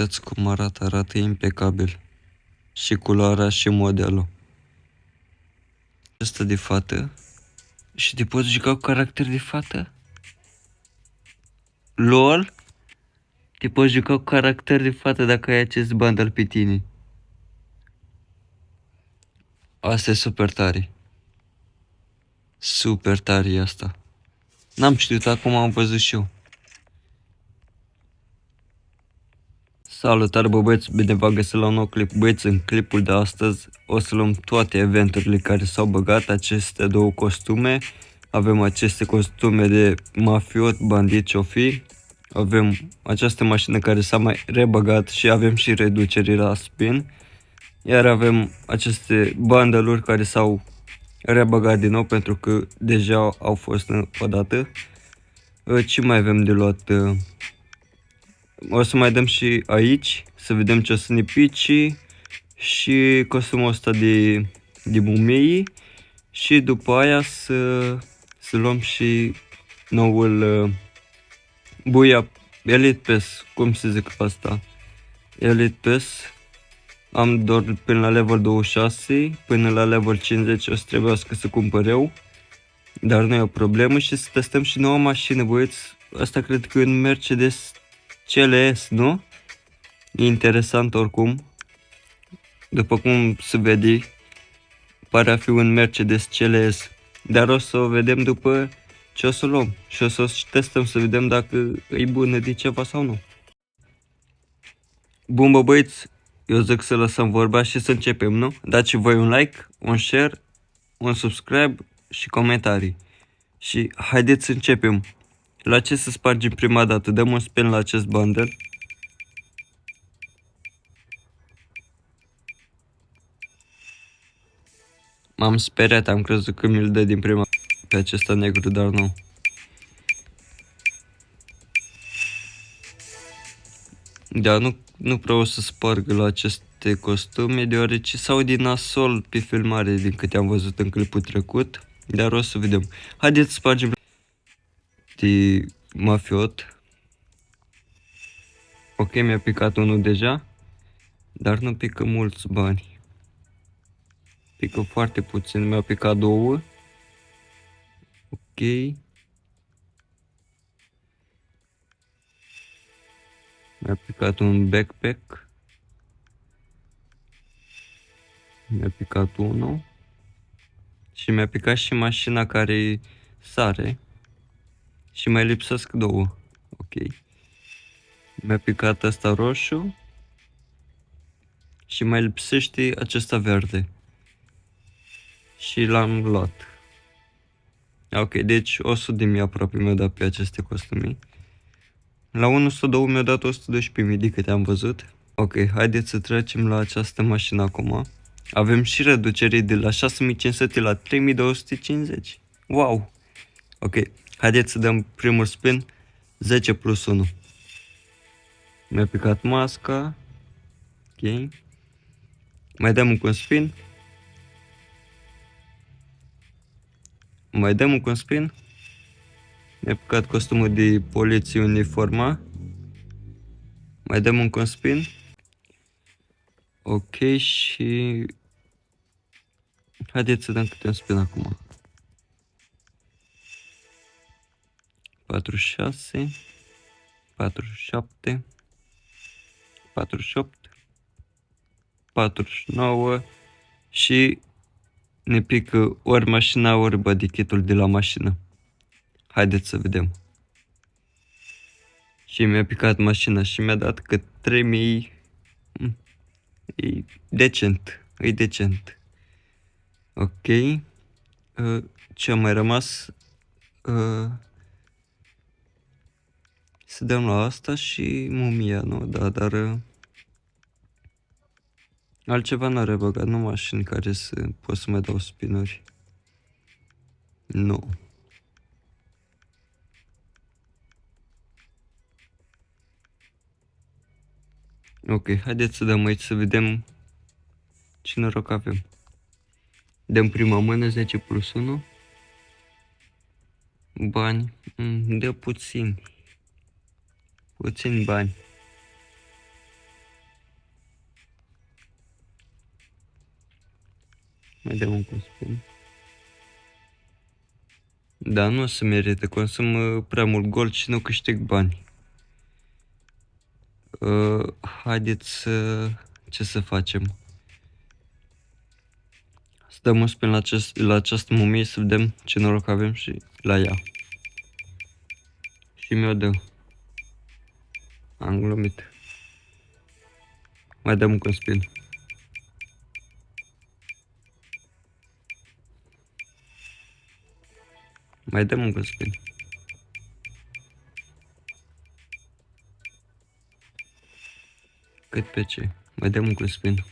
Vedeți cum arată impecabil. Și culoarea și modelul. Asta de fată. Și te poți juca cu caracter de fată? LOL? Te poți juca cu caracter de fată dacă ai acest bundle pe tine. Asta e super tare. Super tare e asta. N-am știut, acum am văzut și eu. Salutare, bă, băieți, bine v-am găsit la un nou clip. Băieți, în clipul de astăzi o să luăm toate eventurile care s-au băgat, aceste două costume. Avem aceste costume de mafiot, bandit, ce-o-fi. Avem această mașină care s-a mai rebăgat și avem și reduceri la spin. Iar avem aceste bundle-uri care s-au rebăgat din nou pentru că deja au fost odată. Ce mai avem de luat? O să mai dăm și aici, să vedem ce o să ne pici și costumul ăsta de mumii și după aia să luăm și noul buia Elite Pass, cum se zic asta? Elite Pass. Am doar până la level 26, până la level 50 o să trebuiască să cumpăr eu, dar nu e o problemă și să testăm și noua mașină, băieți. Asta cred că e un Mercedes CLS, nu? E interesant oricum. După cum se vede, pare a fi un Mercedes CLS. Dar o să o vedem după ce o să luăm. Și o să o testăm să vedem dacă e bună de ceva sau nu. Bun, bă, băieți, eu zic să lăsăm vorba și să începem, nu? Dați voi un like, un share, un subscribe și comentarii. Și haideți să începem. La ce să spargem prima dată? Dăm un spin la acest bundle. M-am speriat, am crezut că mi-l dă din prima pe acesta negru, dar nu. Da, nu prea o să sparg la aceste costume, deoarece s-au din nasol pe filmare din câte am văzut în clipul trecut. Dar o să vedem. Haideți să spargem de mafiot. Ok, mi-a picat unul deja, dar nu pică mulți bani. Pică foarte puțin, mi-a picat două. Ok. Mi-a picat un backpack. Mi-a picat unul. Și mi-a picat și mașina care sare. Și mai lipsesc două. Ok. Mi-a picat asta roșu. Și mai lipsește acesta verde. Și l-am luat. Ok, deci 100.000 aproape mi-a dat pe aceste costume. La 102 mi-a dat 112.000 de câte am văzut. Ok, haideți să trecem la această mașină acum. Avem și reducere de la 6500 la 3250. Wow! Ok, haideți să dăm primul spin. 10 plus 1. Mi-a picat masca. Ok. Mai dăm un spin. Mai dăm un spin. Mi-a picat costumul de poliție uniforma. Mai dăm un spin. Ok, și haideți să dăm câte un spin acum. 46, 47, 48, 49 și ne pică ori mașina, ori bodykitul de la mașină. Haideți să vedem. Și mi-a picat mașina și mi-a dat că 3000. E decent. E decent. Ok. Ce a mai rămas? Să dăm la asta și mumia, nu? Da, dar altceva n-are băgat, nu mașini care să pot să mai dau spinuri. Nu. Ok, haideți să dăm aici să vedem ce noroc avem. Dăm prima mână, 10 plus 1. Bani. Dă puțin. Puțin bani. Mai dăm un spin. Da, nu o să merită, consum prea mult gold și nu câștig bani. Haideți să... ce să facem? Să dăm un spin la această mumie să vedem ce noroc avem și la ea. Și mi-o dă. Am glumit. Mai dăm un spin. Mai dăm un spin. Cât pe ce? Mai dăm un spin.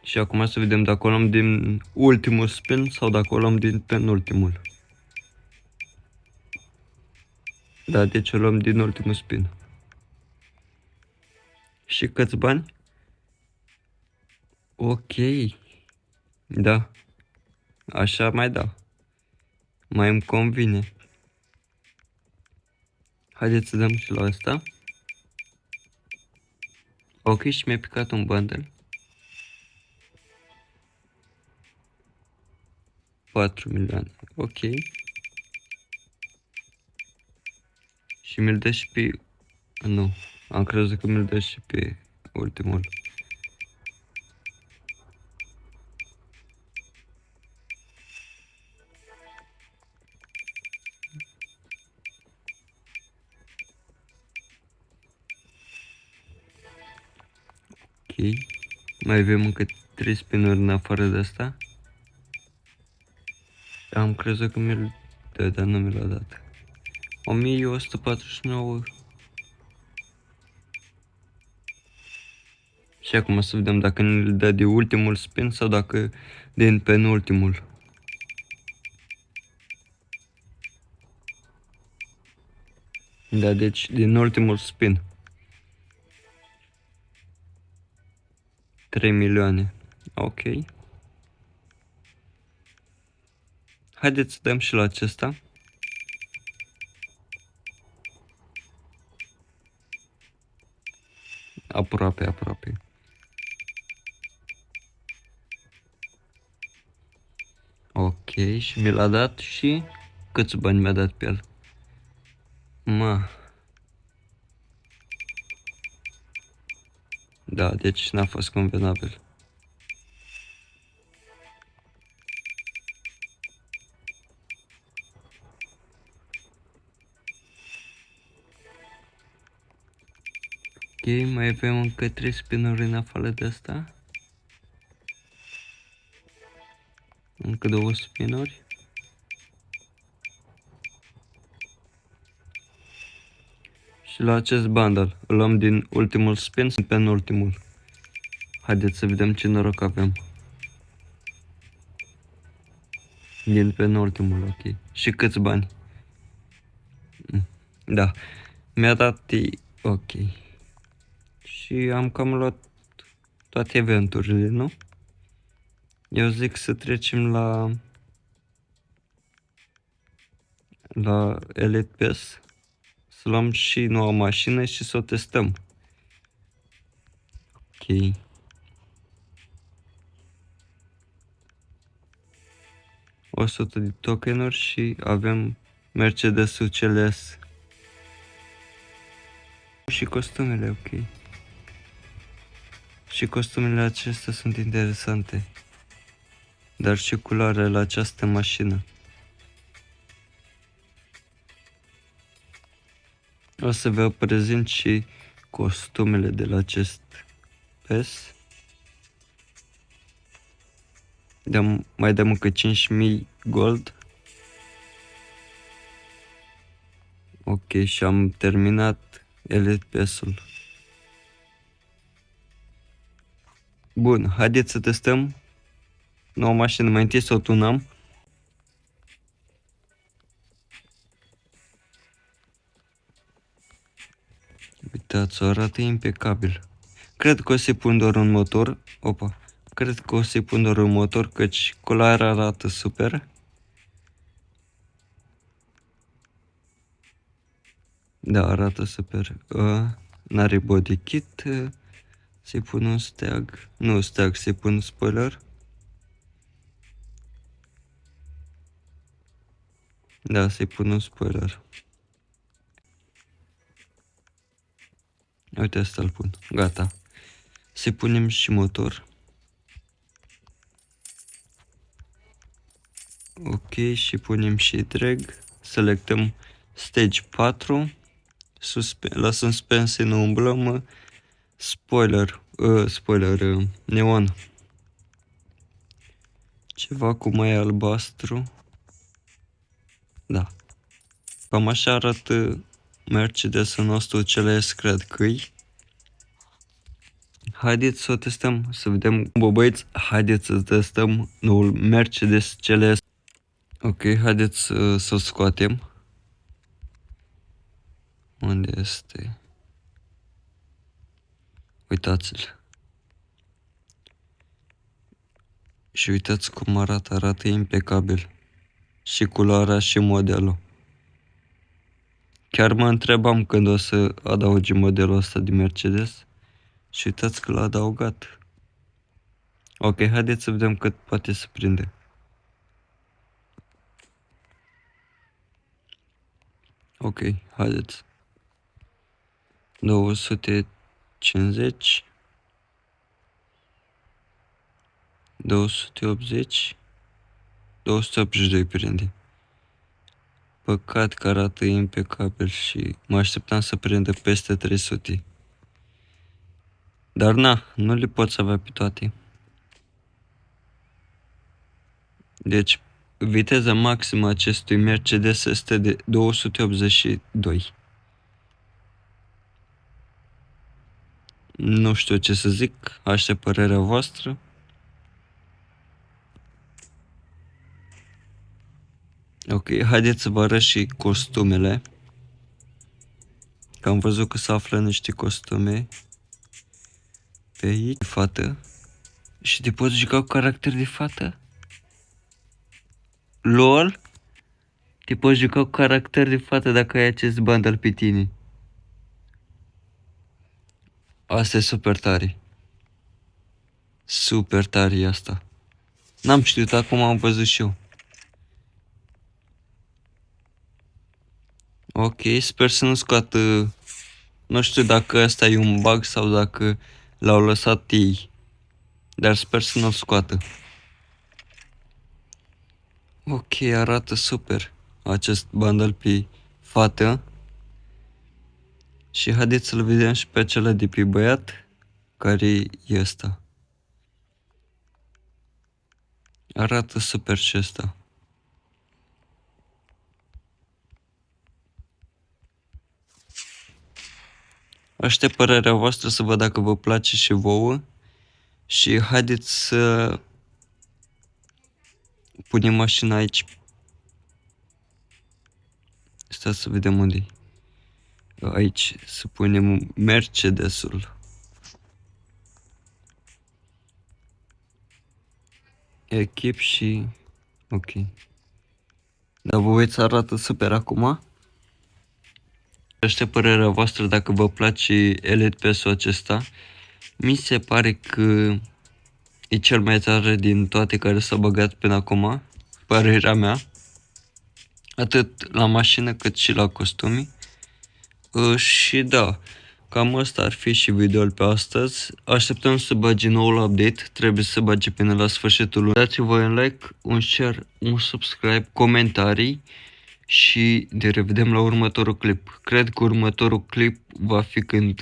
Și acum să vedem dacă o luăm din ultimul spin sau dacă o luăm din penultimul. Da, deci o luăm din ultimul spin. Și câți bani? Ok. Da. Așa mai da. Mai îmi convine. Haideți să dăm și la asta. Ok, și mi-a picat un bundle. 4 milioane. Ok. Și mi-l dă și pe... Nu. Am crezut că mi-l dă și pe ultimul. Ok. Mai avem încă 3 spinuri în afară de asta. Am crezut că mi-l dă, dar nu mi l-a dat. 1149. Și acum să vedem dacă ne-l dă de ultimul spin sau dacă din penultimul. Da, deci din ultimul spin. 3 milioane. Ok. Haideți să dăm și la acesta. Aproape, aproape. Ok, și mi l-a dat și câți bani mi-a dat pe el? Da, deci n-a fost convenabil. Ok, mai avem încă 3 spinuri în afară de asta. Încă 2 spinuri. Și la acest bundle îl luăm din ultimul spin în penultimul. Haideți să vedem ce noroc avem. Din penultimul, ok. Și câți bani? Da. Mi-a dat... ok. Și am cam luat toate eventurile, nu? Eu zic să trecem la Elite Pass. Să luăm și noua mașină și să o testăm. Ok. 100 de tokenuri și avem Mercedes-ul CLS. Și costumele, ok. Și costumele acestea sunt interesante. Dar și culoarea la această mașină. O să vă prezint și costumele de la acest PES. Mai dăm încă 5000 gold. Ok, și am terminat Elite PES-ul. Bun, haideți să testăm noua mașină. Mai întâi să o tunăm. Uitați, o arată impecabil. Cred că o să-i pun doar un motor. Opa. Cred că o să-i pun doar un motor, căci culoarea arată super. Da, arată super. N-are body kit. Să-i pun un steag. Nu steag, să-i pun spoiler. Da, să-i pun un spoiler. Uite, asta îl pun. Gata. Să-i punem și motor. Ok, și punem și drag. Selectăm stage 4. La suspensie nu umblăm. Spoiler, neon. Ceva cu mai albastru. Da. Cam așa arată Mercedes-ul nostru CLS, cred că-i. Haideți să o testăm, să vedem. Bă, băieți, haideți să testăm noul Mercedes CLS. Ok, haideți să-l scoatem. Unde este? Uitați-l. Și uitați cum arată impecabil. Și culoarea și modelul. Chiar mă întrebam când o să adaugi modelul ăsta de Mercedes. Și uitați că l-a adăugat. Ok, haideți să vedem cât poate să prinde. Ok, haideți. 250. 280. 282 prinde. Păcat că arată impecabil și mă așteptam să prindă peste 300. Dar na, nu le poți avea pe toate. Deci, viteza maximă acestui Mercedes este de 282. Nu știu ce să zic, aștept părerea voastră. Ok, haideți să vă arăt și costumele. Că am văzut că se află niște costume pe aici, fată. Și te poți juca cu caracter de fată? LOL? Te poți juca cu caracter de fată dacă ai acest bundle pe tine. Asta e super tare. Super tare asta. N-am știut, acum am văzut și eu. Ok, sper să nu scoată. Nu știu dacă ăsta e un bug sau dacă l-au lăsat ei. Dar sper să nu-l scoată. Ok, arată super acest bundle pe fată. Și haideți să-l vedem și pe acela de pe băiat, care e ăsta. Arată super și ăsta. Aștept părerea voastră să văd dacă vă place și vouă. Și haideți să punem mașina aici. Stați să vedem unde e. Aici să punem Mercedesul. Echip și... ok. Dar vă uiți, arată super acum. Aștept părerea voastră dacă vă place Elite Pass-ul acesta. Mi se pare că e cel mai tare din toate care s-au băgat până acum. Părerea mea. Atât la mașină cât și la costume. Și da, cam asta ar fi și videoul pe astăzi. Așteptăm să bage noul update, trebuie să bage până la sfârșitul lunii. Dați-vă un like, un share, un subscribe, comentarii și ne revedem la următorul clip. Cred că următorul clip va fi când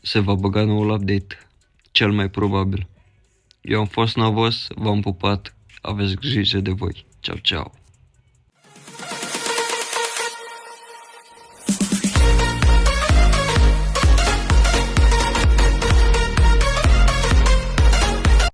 se va băga noul update, cel mai probabil. Eu am fost Navos, v-am pupat, aveți grijă de voi. Ceau, ceau.